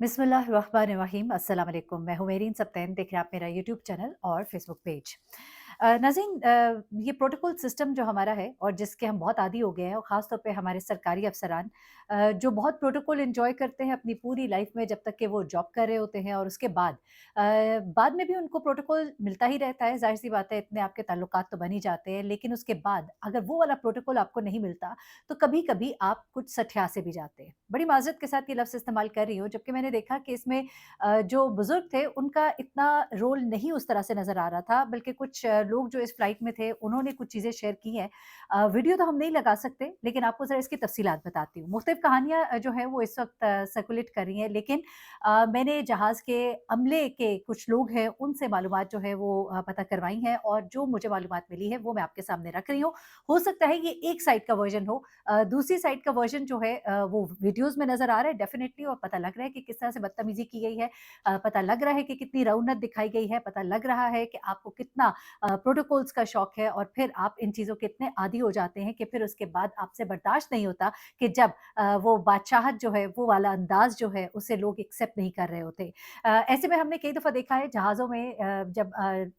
बिस्मिल्लाहिर्रहमानिर्रहीम अस्सलाम वालेकुम। मैं हूँ मेरीन सब्तैन, देख रहे हैं आप मेरा यूट्यूब चैनल और फेसबुक पेज। नाज़रीन, ये प्रोटोकॉल सिस्टम जो हमारा है और जिसके हम बहुत आदी हो गए हैं और ख़ास तौर पे हमारे सरकारी अफ़सरान जो बहुत प्रोटोकॉल एन्जॉय करते हैं अपनी पूरी लाइफ़ में जब तक कि वो जॉब कर रहे होते हैं और उसके बाद में भी उनको प्रोटोकॉल मिलता ही रहता है, ज़ाहिर-सी बात है इतने आपके ताल्लुकात तो बन ही जाते हैं। लेकिन उसके बाद अगर वो वाला प्रोटोकॉल आपको नहीं मिलता, तो कभी-कभी आप कुछ सठिया से भी जाते हैं। बड़ी माज़रत के साथ ये लफ़्ज़ इस्तेमाल कर रही हूँ, जबकि मैंने देखा कि इसमें जो बुज़ुर्ग थे, उनका इतना रोल नहीं उस तरह से नज़र आ रहा था, बल्कि कुछ लोग जो इस फ्लाइट में थे, उन्होंने कुछ चीज़ें शेयर की हैं। वीडियो तो हम नहीं लगा सकते, लेकिन आपको ज़रा इसकी तफ़सीलात बताती हूँ। मुख्तलिफ़ कहानियाँ जो हैं, वो इस वक़्त सर्कुलेट कर रही हैं, लेकिन मैंने जहाज़ के अमले के कुछ लोग हैं, उनसे मालूमात जो है, वो पता करवाई हैं और जो मुझे मालूमात मिली है, वो मैं आपके सामने रख रही हूँ। हो सकता है ये एक साइड का वर्ज़न हो, दूसरी साइड का वर्ज़न जो है वो वीडियोज़ में नज़र आ रहा है डेफ़िनिटली, और पता लग रहा है कि किस तरह से बदतमीज़ी की गई है। पता लग रहा है कि कितनी रऊनत दिखाई गई है, पता लग रहा है कि आपको कितना प्रोटोकॉल्स का शौक है और फिर आप इन चीज़ों के इतने आदी हो जाते हैं कि फिर उसके बाद आपसे बर्दाश्त नहीं होता कि जब वो बादशाहत जो है, वो वाला अंदाज़ जो है, उसे लोग एक्सेप्ट नहीं कर रहे होते। ऐसे में हमने कई दफ़ा देखा है जहाज़ों में जब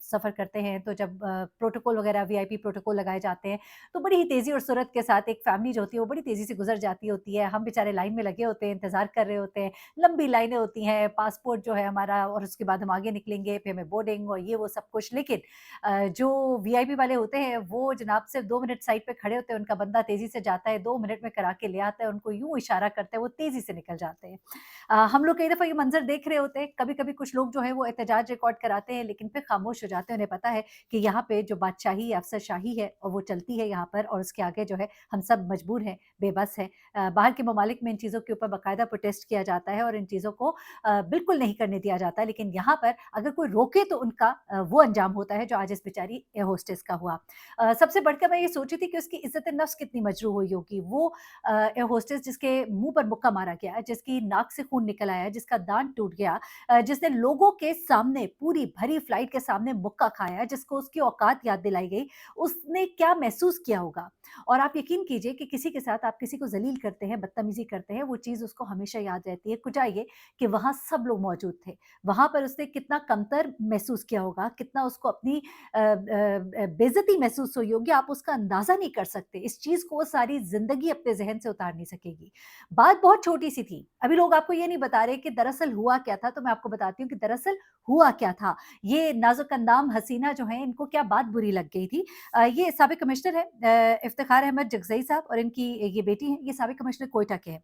सफ़र करते हैं, तो जब प्रोटोकॉल वग़ैरह वीआईपी प्रोटोकॉल लगाए जाते हैं, तो बड़ी ही तेज़ी और सुरत के साथ एक फैमिली जो होती है वो बड़ी तेज़ी से गुज़र जाती होती है। हम बेचारे लाइन में लगे होते हैं, इंतज़ार कर रहे होते हैं, लंबी लाइनें होती हैं, पासपोर्ट जो है हमारा, और उसके बाद हम आगे निकलेंगे, फिर हमें बोर्डिंग और ये वो सब कुछ। लेकिन जो वीआईपी वाले होते हैं वो जनाब सिर्फ़ 2 मिनट साइड पे खड़े होते हैं, उनका बंदा तेज़ी से जाता है, 2 मिनट में करा के ले आता है, उनको यूँ इशारा करता है, वो तेज़ी से निकल जाते हैं। हम लोग कई दफ़ा ये मंज़र देख रहे होते हैं, कभी-कभी कुछ लोग जो हैं वो एहतजाज रिकॉर्ड कराते हैं, लेकिन फिर खामोश हो जाते हैं। उन्हें पता है कि यहाँ पे जो बादशाही या अफ़सरशाही है और वो चलती है यहाँ पर, और उसके आगे जो है हम सब मजबूर हैं, बेबस हैं। बाहर के ममालिक में इन चीज़ों के ऊपर बाकायदा प्रोटेस्ट किया जाता है और इन चीज़ों को बिल्कुल नहीं करने दिया जाता है, लेकिन यहाँ पर अगर कोई रोके तो उनका वो अंजाम होता है जो आज इस बेचारी एयर होस्टेस का हुआ। सबसे बढ़कर मैं ये सोच रही थी कि उसकी इज़्ज़त-ए-नफ़्स कितनी मजरूह हुई होगी। वो एयर होस्टेस जिसके मुँह पर मुक्का मारा गया, जिसकी नाक से खून निकल आया, जिसका दाँत टूट गया, जिसने लोगों के सामने पूरी भरी फ्लाइट के सामने मुक्का खाया, जिसको उसकी औकात याद दिलाई गई, उसने क्या महसूस किया होगा? और आप यकीन कीजिए कि किसी के साथ आप किसी को ज़लील करते हैं, बदतमीज़ी करते हैं, वो चीज़ उसको हमेशा याद रहती है। कुछ ये कि वहाँ सब लोग मौजूद थे। वहाँ पर उसने कितना कमतर महसूस किया होगा, कितना उसको अपनी बेइज़्ज़ती महसूस हुई होगी, आप उसका अंदाज़ा नहीं कर सकते। इस चीज़ को वो सारी ज़िंदगी अपने ज़हन से उतार नहीं सकेगी। बात बहुत छोटी-सी थी। अभी लोग आपको ये नहीं बता रहे कि दरअसल हुआ क्या था, तो मैं आपको बताती हूँ कि दरअसल हुआ क्या था। ये नाज़ुक-अंदाम हसीना जो हैं, इनको क्या बात बुरी लग गई थी। ये साबिक़ कमिश्नर हैं इफ्तिख़ार अहमद जगज़ई साहब, और इनकी ये बेटी हैं, ये साबिक़ कमिश्नर क्वेटा के हैं।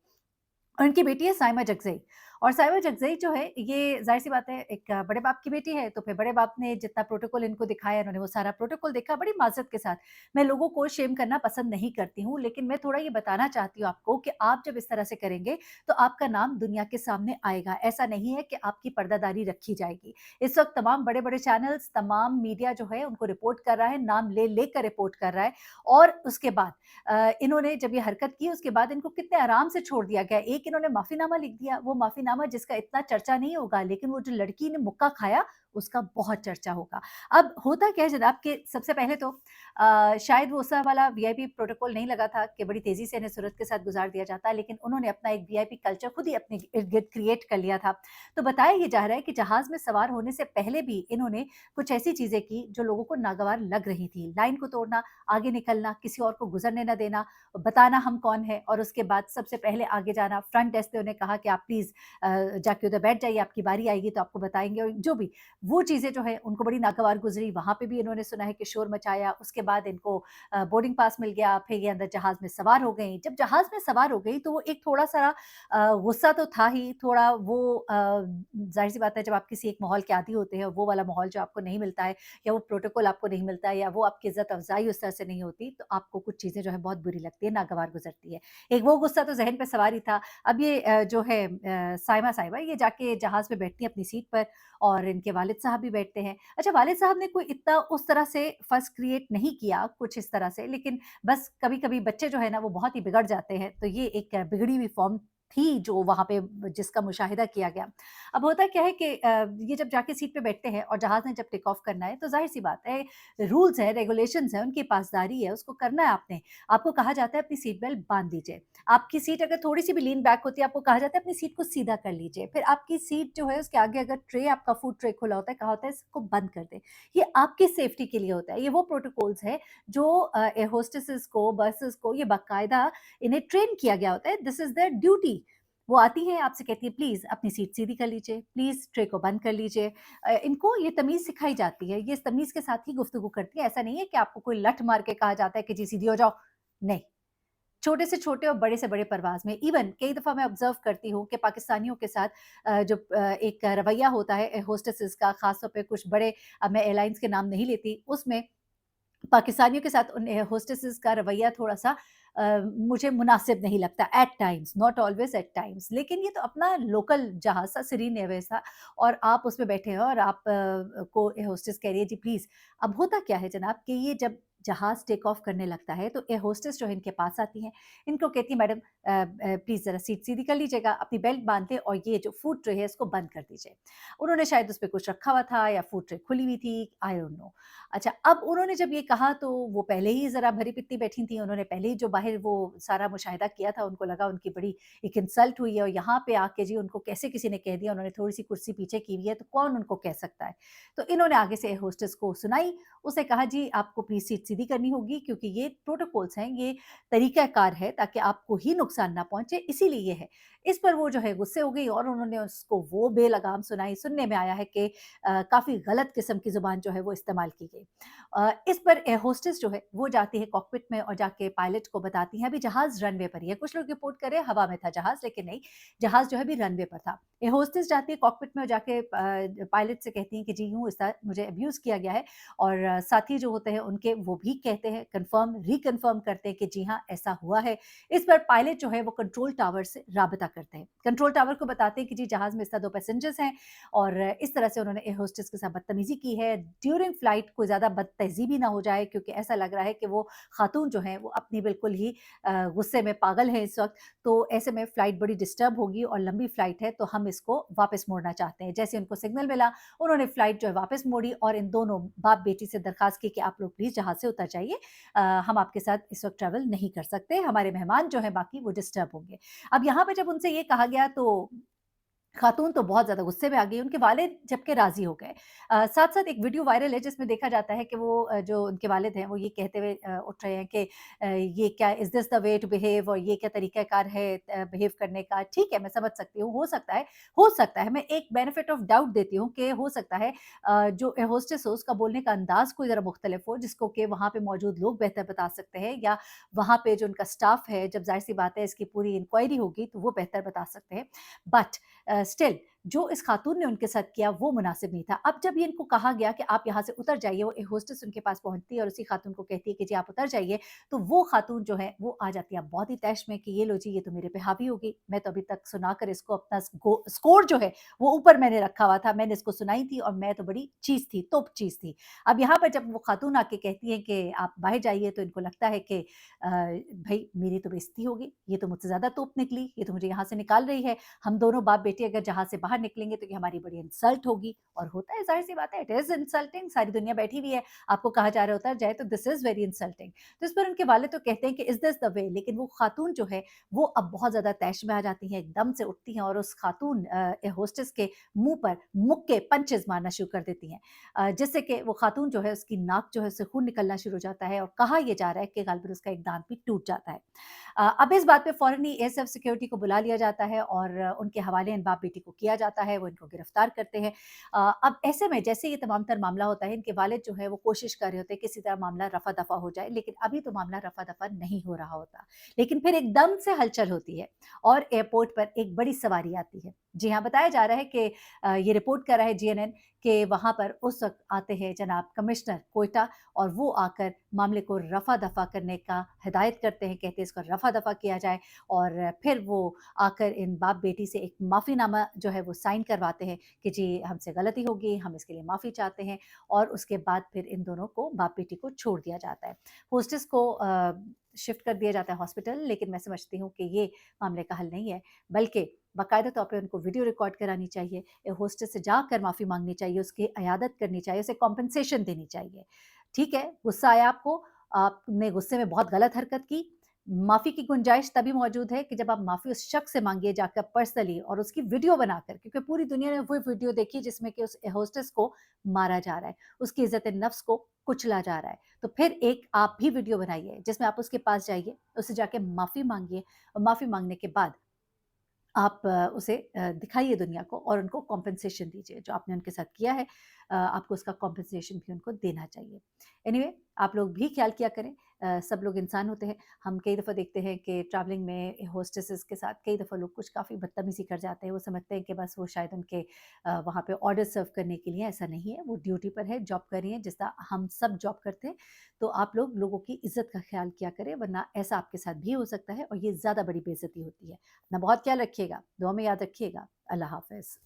और इनकी बेटी है साइमा जगज़ई, और साइमा जगज़ई जो है, ये ज़ाहिर-सी बात है एक बड़े बाप की बेटी है, तो फिर बड़े बाप ने जितना प्रोटोकॉल इनको दिखाया, इन्होंने वो सारा प्रोटोकॉल देखा बड़ी माज़रत के साथ। मैं लोगों को शेम करना पसंद नहीं करती हूँ, लेकिन मैं थोड़ा ये बताना चाहती हूँ आपको कि आप जब इस तरह से करेंगे, तो आपका नाम दुनिया के सामने आएगा। ऐसा नहीं है कि आपकी पर्दादारी रखी जाएगी। इस वक़्त तमाम बड़े-बड़े चैनल्स, तमाम मीडिया जो है उनको रिपोर्ट कर रहा है, नाम ले-ले कर रिपोर्ट कर रहा है, और उसके बाद इन्होंने जब ये हरकत की, उसके बाद इनको कितने आराम से छोड़ दिया गया। एक इन्होंने माफ़ीनामा लिख दिया, वो माफ़ीनामा जिसका इतना चर्चा नहीं होगा, लेकिन वो जो लड़की ने मुक्का खाया, उसका बहुत चर्चा होगा। अब होता क्या है जनाब कि सबसे पहले तो शायद वो उस वाला वीआईपी प्रोटोकॉल नहीं लगा था कि बड़ी तेज़ी से इन्हें सूरत के साथ गुज़ार दिया जाता, लेकिन उन्होंने अपना एक वीआईपी कल्चर खुद ही अपने इर्द-गिर्द क्रिएट कर लिया था। तो बताया ये जा रहा है कि जहाज़ में सवार होने से पहले भी इन्होंने कुछ ऐसी चीज़ें की जो लोगों को नागवार लग रही थी। लाइन को तोड़ना, आगे निकलना, किसी और को गुज़रने ना देना, बताना हम कौन हैं, और उसके बाद सबसे पहले आगे जाना। फ्रंट डेस्क पे उन्हें कहा कि आप प्लीज़ जाके उधर बैठ जाइए, आपकी बारी आएगी तो आपको बताएँगे, और जो भी वो चीज़ें जो है उनको बड़ी नागवार गुज़री। वहाँ पे भी इन्होंने सुना है कि शोर मचाया। उसके बाद इनको बोर्डिंग पास मिल गया, फिर ये अंदर जहाज़ में सवार हो गईं। जब जहाज़ में सवार हो गई तो वो एक थोड़ा-सा गुस्सा तो था ही, थोड़ा वो ज़ाहिर-सी बात है जब आप किसी एक माहौल के आदी होते हैं, वो वाला माहौल जो आपको नहीं मिलता है, या वो प्रोटोकॉल आपको नहीं मिलता है, या वो आपकी इज़्ज़त अफ़ज़ाई उस तरह से नहीं होती, तो आपको कुछ चीज़ें जो है बहुत बुरी लगती है, नागवार गुज़रती है। एक वो गुस्सा तो ज़हन पे सवार ही था। अब ये जो है साइमा साहिबा, ये जाके जहाज़ में बैठती हैं अपनी सीट पर, और इनके वालिद साहब भी बैठते हैं। अच्छा, वालिद साहब ने कोई इतना उस तरह से फस क्रिएट नहीं किया, कुछ इस तरह से, लेकिन बस कभी-कभी बच्चे जो है ना वो बहुत ही बिगड़ जाते हैं, तो ये एक बिगड़ी हुई फ़ॉर्म थी जो वहाँ पे जिसका मुशाहिदा किया गया। अब होता क्या है कि ये जब जाके सीट पे बैठते हैं और जहाज़ ने जब टेक ऑफ करना है तो ज़ाहिर-सी बात है, रूल्स हैं, रेगुलेशंस हैं, उनकी पासदारी है, उसको करना है आपने। आपको कहा जाता है अपनी सीट बेल्ट बाँध लीजिए। आपकी सीट अगर थोड़ी-सी भी लीन बैक होती है, आपको कहा जाता है अपनी सीट को सीधा कर लीजिए। फिर आपकी सीट जो है उसके आगे अगर ट्रे आपका फूड ट्रे खुला होता है, कहा होता है इसको बंद कर दें। ये आपकी सेफ्टी के लिए होता है। ये वो प्रोटोकॉल्स हैं जो एयर होस्टेसेस को, बसेस को ये बाकायदा इन्हें ट्रेन किया गया होता है। This is there duty. वो आती हैं, आपसे कहती हैं प्लीज़ अपनी सीट सीधी कर लीजिए, प्लीज़ ट्रे को बंद कर लीजिए। इनको ये तमीज़ सिखाई जाती है, ये इस तमीज़ के साथ ही गुफ्तगू करती है। ऐसा नहीं है कि आपको कोई लठ मार के कहा जाता है कि जी सीधी हो जाओ, नहीं। छोटे से छोटे और बड़े से बड़े परवाज़ में इवन कई दफ़ा मैं ऑब्ज़र्व करती हूँ कि पाकिस्तानियों के साथ जो एक रवैया होता है होस्टेसेस का, ख़ास तौर पे कुछ बड़े, अब मैं एयरलाइन्स के नाम नहीं लेती, उसमें पाकिस्तानियों के साथ उन होस्टेसेस का रवैया थोड़ा-सा मुझे मुनासिब नहीं लगता at times, not always at times. लेकिन ये तो अपना लोकल जहाज़ था, सीरीन एयरवेज़ था और आप उसमें बैठे हैं और आप को एयर होस्टेस कह रही है जी प्लीज़। अब होता क्या है जनाब कि ये जब जहाज़ टेक ऑफ करने लगता है तो एयर होस्टेस जो है इनके पास आती हैं, इनको कहती है मैडम प्लीज़ ज़रा सीट सीधी कर लीजिएगा, अपनी बेल्ट बाँध दें और ये जो फूड ट्रे है इसको बंद कर दीजिए। उन्होंने शायद उस पे कुछ रखा हुआ था या फूड ट्रे खुली हुई थी, आई डोंट नो। अच्छा, अब उन्होंने जब ये कहा तो वो पहले ही ज़रा भरी-पित्ती बैठी थीं, उन्होंने पहले ही जो बाहर वो सारा मुशाहिदा किया था, उनको लगा उनकी बड़ी एक इंसल्ट हुई है और यहाँ पे आके जी उनको कैसे किसी ने कह दिया, उन्होंने थोड़ी-सी कुर्सी पीछे की हुई है, तो कौन उनको कह सकता है? तो इन्होंने आगे से होस्टेस को सुनाई, उसने कहा जी आपको प्लीज़ सीट सीधी करनी होगी क्योंकि ये प्रोटोकॉल्स हैं, ये तरीक़ाकार है ताकि आपको ही नुकसान ना पहुँचे, इसीलिए ये है। इस पर वो जो है गुस्से हो गई और उन्होंने उसको वो बेलगाम सुनाई, सुनने में आया है कि काफ़ी गलत किस्म की ज़ुबान जो है वो इस्तेमाल की गई। इस पर एयर होस्टेस जो है वो जाती है कॉकपिट में और जाके पायलट को बताती है अभी जहाज़ रनवे पर ही है। कुछ लोग रिपोर्ट कर रहे हैं हवा में था जहाज़, लेकिन नहीं, जहाज़ जो है अभी रनवे पर था। एयर होस्टेस जाती है कॉकपिट में और जाके पायलट से कहती हैं कि जी यूँ इस तरह मुझे अब्यूज़ किया गया है और साथी जो होते हैं उनके वो भी कहते हैं, कन्फर्म रिकन्फर्म करते हैं कि जी हाँ, ऐसा हुआ है। इस पर पायलट जो है वो कंट्रोल टावर से राबता करते हैं। कंट्रोल टावर को बताते हैं कि जी जहाज़ में इस तरह 2 पैसेंजर्स हैं और इस तरह से उन्होंने एयर होस्टेस के साथ बदतमीज़ी की है। ड्यूरिंग फ्लाइट कोई ज़्यादा बदतहज़ीबी ना हो जाए क्योंकि ऐसा लग रहा है कि वो खातून जो हैं वो अपनी बिल्कुल ही गुस्से में पागल हैं इस वक़्त। तो ऐसे में फ्लाइट बड़ी डिस्टर्ब होगी और लंबी फ्लाइट है तो हम इसको वापस मोड़ना चाहते हैं। जैसे उनको सिग्नल मिला, उन्होंने फ्लाइट जो है वापस मोड़ी और इन दोनों बाप-बेटी से दरख़्वास्त की कि आप लोग प्लीज़ जहाज़ से उतर जाइए। हम आपके साथ इस वक़्त ट्रैवल नहीं कर सकते। हमारे मेहमान जो हैं बाकी वो डिस्टर्ब होंगे। अब यहाँ पे जब उनसे ये कहा गया तो खातून तो बहुत ज़्यादा गुस्से में आ गई, उनके वालिद जबकि राज़ी हो गए। साथ-साथ एक वीडियो वायरल है जिसमें देखा जाता है कि वो जो उनके वालिद हैं वो ये कहते हुए उठ रहे हैं कि ये क्या is this the way to behave और ये क्या तरीक़ाकार है बिहेव करने का। ठीक है, मैं समझ सकती हूँ, हो सकता है, मैं एक बेनिफिट ऑफ डाउट देती हूँ कि हो सकता है जो एयर होस्टेस हो उसका बोलने का अंदाज़ कोई ज़रा मुख्तलिफ हो जिसको कि वहाँ पे मौजूद लोग बेहतर बता सकते हैं या वहाँ पे जो उनका स्टाफ है जब ज़ाहिर-सी बात है इसकी पूरी इंक्वायरी होगी तो वो बेहतर बता सकते हैं। बट स्टिल जो इस खातून ने उनके साथ किया वो मुनासिब नहीं था। अब जब ये इनको कहा गया कि आप यहाँ से उतर जाइए, वो एक होस्टेस उनके पास पहुँचती है और उसी खातून को कहती है कि जी आप उतर जाइए, तो वो खातून जो है वो आ जाती है बहुत ही तैश में कि ये लो जी ये तो मेरे पे हावी हो गई। मैं तो अभी तक सुनाकर इसको अपना स्कोर जो है वो ऊपर मैंने रखा हुआ था, मैंने इसको सुनाई थी और मैं तो बड़ी चीज़ थी, तोप चीज़ थी। अब यहाँ पर जब वो खातून आके कहती है कि आप बाहर जाइए तो इनको लगता है कि भई मेरी तो बेइज़्ज़ती होगी, ये तो मुझसे ज़्यादा तोप निकली, ये तो मुझे यहाँ से निकाल रही है। हम दोनों बाप-बेटी अगर जहाज़ से बाहर निकलेंगे तो ये हमारी बड़ी इंसल्ट होगी और होता है ज़ाहिर-सी बात है इट इज़ इंसल्टिंग सारी दुनिया बैठी हुई है, आपको कहा जा रहा है उतर जाए तो दिस इज़ वेरी इंसल्टिंग। तो इस पर उनके वालिद तो कहते हैं कि इज़ दिस द वे लेकिन वो खातून जो है वो अब बहुत ज़्यादा तैश में आ जाती हैं, एकदम से उठती हैं और उस खातून होस्टेस के मुँह पर मुक्के पंचेज़ मारना शुरू कर देती हैं। जिससे कि वो खातून जो है उसकी नाक जो है उससे खून निकलना शुरू हो जाता है और कहा ये जा रहा है कि ग़ालिबन उसका एक दाँत भी टूट जाता है। अब इस बात पे फ़ौरन ही एयरसेफ सिक्योरिटी को बुला लिया जाता है और उनके हवाले इन बाप-बेटी को किया जाता है, वो इनको गिरफ्तार करते हैं। अब ऐसे में जैसे ये तमाम तर मामला होता है, इनके वालिद जो है वो कोशिश कर रहे होते हैं किसी तरह मामला रफ़ा-दफ़ा हो जाए, लेकिन अभी तो मामला रफ़ा-दफ़ा नहीं हो रहा होता। लेकिन फिर एकदम से हलचल होती है और एयरपोर्ट पर एक बड़ी सवारी आती है। जी हाँ, बताया जा रहा है कि ये रिपोर्ट कर रहा है जीएनएन कि वहाँ पर उस वक़्त आते हैं जनाब कमिश्नर कोयटा और वो आकर मामले को रफ़ा-दफ़ा करने का हिदायत करते हैं, कहते हैं इसको रफ़ा-दफ़ा किया जाए और फिर वो आकर इन बाप-बेटी से एक माफ़ीनामा जो है वो साइन करवाते हैं कि जी हमसे गलती हो गई, हम इसके लिए माफ़ी चाहते हैं और उसके बाद फिर इन दोनों को बाप-बेटी को छोड़ दिया जाता है। होस्टेस को शिफ्ट कर दिया जाता है हॉस्पिटल, लेकिन मैं समझती हूँ कि ये मामले का हल नहीं है, बल्कि बाकायदा तौर पे उनको वीडियो रिकॉर्ड करानी चाहिए, होस्टेस से जाकर माफ़ी माँगनी चाहिए, उसकी इयादत करनी चाहिए, उसे कॉम्पेंसेशन देनी चाहिए। ठीक है, गुस्सा आया आपको, आपने गुस्से में बहुत गलत हरकत की, माफ़ी की गुंजाइश तभी मौजूद है कि जब आप माफ़ी उस शख्स से माँगिए जाकर पर्सनली और उसकी वीडियो बनाकर, क्योंकि पूरी दुनिया ने वो वीडियो देखी जिसमें कि उस होस्टेस को मारा जा रहा है, उसकी इज़्ज़त-ए-नफ्स को कुचला जा रहा है। तो फिर एक आप भी वीडियो बनाइए जिसमें आप उसके पास जाइए, उससे जाके माफ़ी माँगिए और माफ़ी माँगने के बाद आप उसे दिखाइए दुनिया को और उनको कॉम्पेंसेशन दीजिए। जो आपने उनके साथ किया है, आपको उसका कॉम्पेंसेशन भी उनको देना चाहिए। एनीवे, आप लोग भी ख़्याल किया करें, सब लोग इंसान होते हैं। हम कई दफ़ा देखते हैं कि ट्रैवलिंग में होस्टेसेस के साथ कई दफ़ा लोग कुछ काफ़ी बदतमीज़ी कर जाते हैं। वो समझते हैं कि बस वो शायद उनके वहाँ पे ऑर्डर सर्व करने के लिए, ऐसा नहीं है। वो ड्यूटी पर है, जॉब कर रही हैं, जिस तरह हम सब जॉब करते हैं। तो आप लोग लोगों की इज़्ज़त का ख़्याल किया करें, वरना ऐसा आपके साथ भी हो सकता है और ये ज़्यादा बड़ी बेइज़्ज़ती होती है। अपना बहुत ख्याल रखिएगा, दुआ में याद रखिएगा। अल्लाह हाफ़िज़।